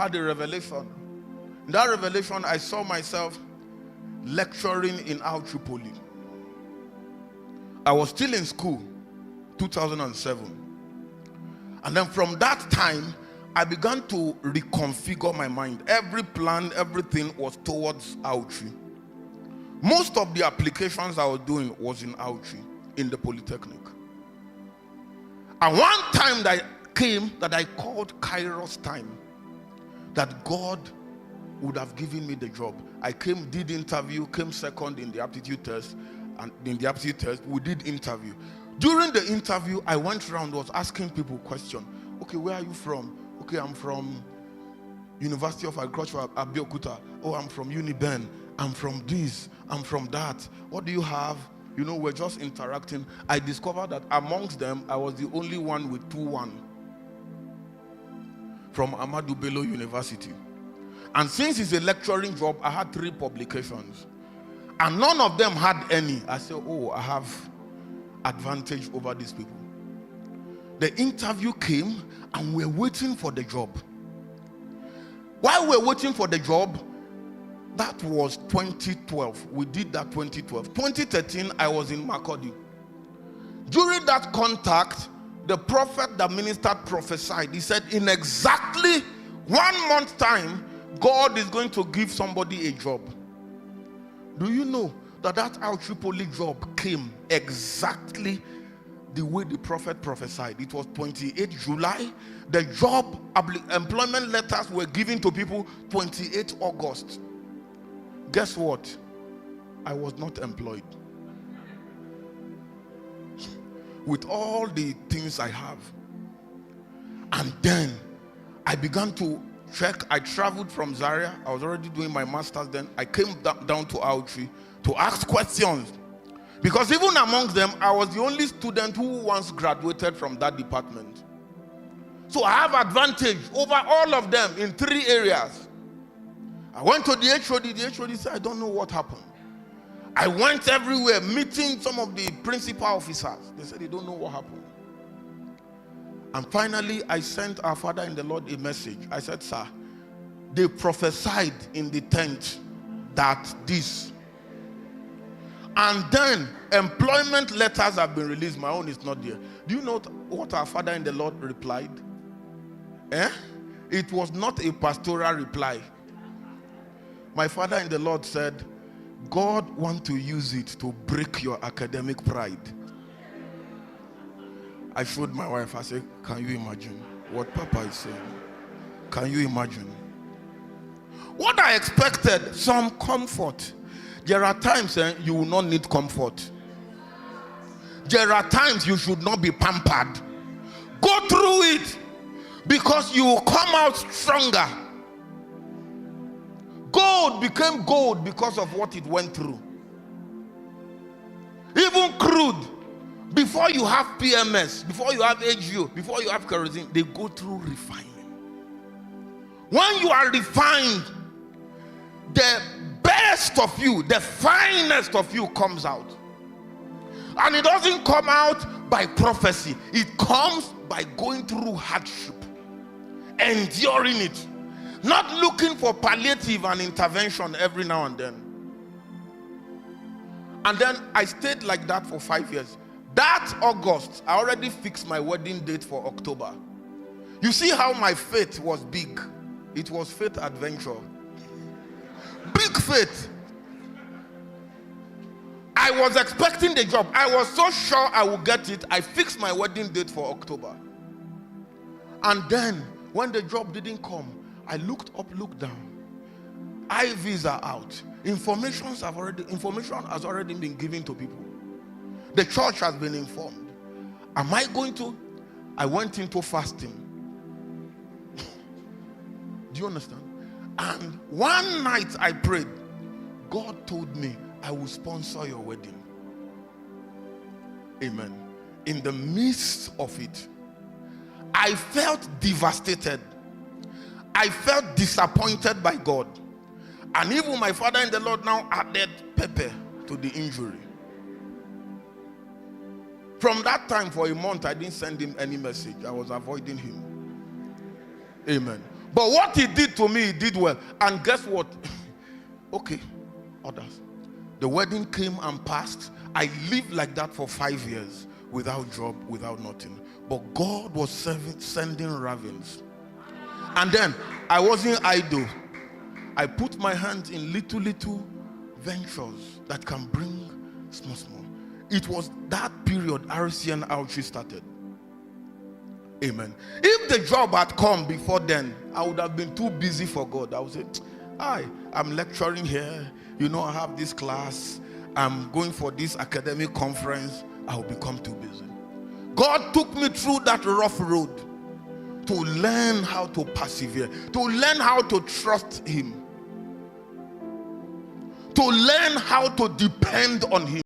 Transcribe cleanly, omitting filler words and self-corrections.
had a revelation. In that revelation, I saw myself lecturing in Tripoli. I was still in school, 2007. And then from that time, I began to reconfigure my mind. Every plan, everything was towards Autry. Most of the applications I was doing was in Autry, in the Polytechnic. And one time that came that I called Kairos time, that God would have given me the job. I came, did interview, came second in the aptitude test, and in the aptitude test, we did interview. During the interview, I went around, was asking people questions. Okay, where are you from? Okay, I'm from University of Agriculture, Abeokuta. Oh, I'm from Uniben. I'm from this. I'm from that. What do you have? You know, we're just interacting. I discovered that amongst them, I was the only one with 2-1 from Ahmadu Bello University. And since it's a lecturing job, I had 3 publications. And none of them had any. I said, oh, I have advantage over these people. The interview came and we're waiting for the job. While we're waiting for the job, that was 2012. We did that 2012. 2013, I was in Makurdi. During that contact, the prophet that ministered prophesied. He said, in exactly 1 month time, God is going to give somebody a job. Do you know that Tripoli job came exactly the way the prophet prophesied? It was 28 July. The job employment letters were given to people 28 August. Guess what? I was not employed. With all the things I have. And then I began to check. I traveled from Zaria. I was already doing my master's then. I came down to Autry to ask questions. Because even amongst them, I was the only student who once graduated from that department. So I have advantage over all of them in 3 areas. I went to the HOD. The HOD said, I don't know what happened. I went everywhere, meeting some of the principal officers. They said they don't know what happened. And finally, I sent our father in the Lord a message. I said, sir, they prophesied in the tent that this. And then employment letters have been released. My own is not there. Do you know what our father in the Lord replied? It was not a pastoral reply. My father in the Lord said, God wants to use it to break your academic pride. I showed my wife. I said, can you imagine what Papa is saying? Can you imagine? What I expected, some comfort. There are times you will not need comfort. There are times you should not be pampered. Go through it because you will come out stronger. Gold became gold because of what it went through. Even crude, before you have PMS, before you have HGO, before you have kerosene, they go through refining. When you are refined, the best of you, the finest of you comes out. And it doesn't come out by prophecy. It comes by going through hardship, enduring it, not looking for palliative and intervention every now and then. And then I stayed like that for 5 years. That August, I already fixed my wedding date for October. You see how my faith was big. It was faith adventure. Big faith. I was expecting the job. I was so sure I would get it. I fixed my wedding date for October. And then, when the job didn't come, I looked up, looked down. IVs are out. Information has already been given to people. The church has been informed. Am I going to? I went into fasting. Do you understand? And one night I prayed. God told me, I will sponsor your wedding. Amen. In the midst of it, I felt devastated. I felt disappointed by God. And even my father in the Lord now added pepper to the injury. From that time, for a month, I didn't send him any message. I was avoiding him. Amen. But what he did to me, he did well. And guess what? Okay, others. The wedding came and passed. I lived like that for 5 years, without job, without nothing. But God was sending ravens. And then I wasn't idle. I put my hands in little ventures that can bring small. It was that period RCN Outreach started. Amen. If the job had come before then, I would have been too busy for God. I would say, I'm lecturing here. You know, I have this class. I'm going for this academic conference. I will become too busy. God took me through that rough road to learn how to persevere, to learn how to trust him, to learn how to depend on him.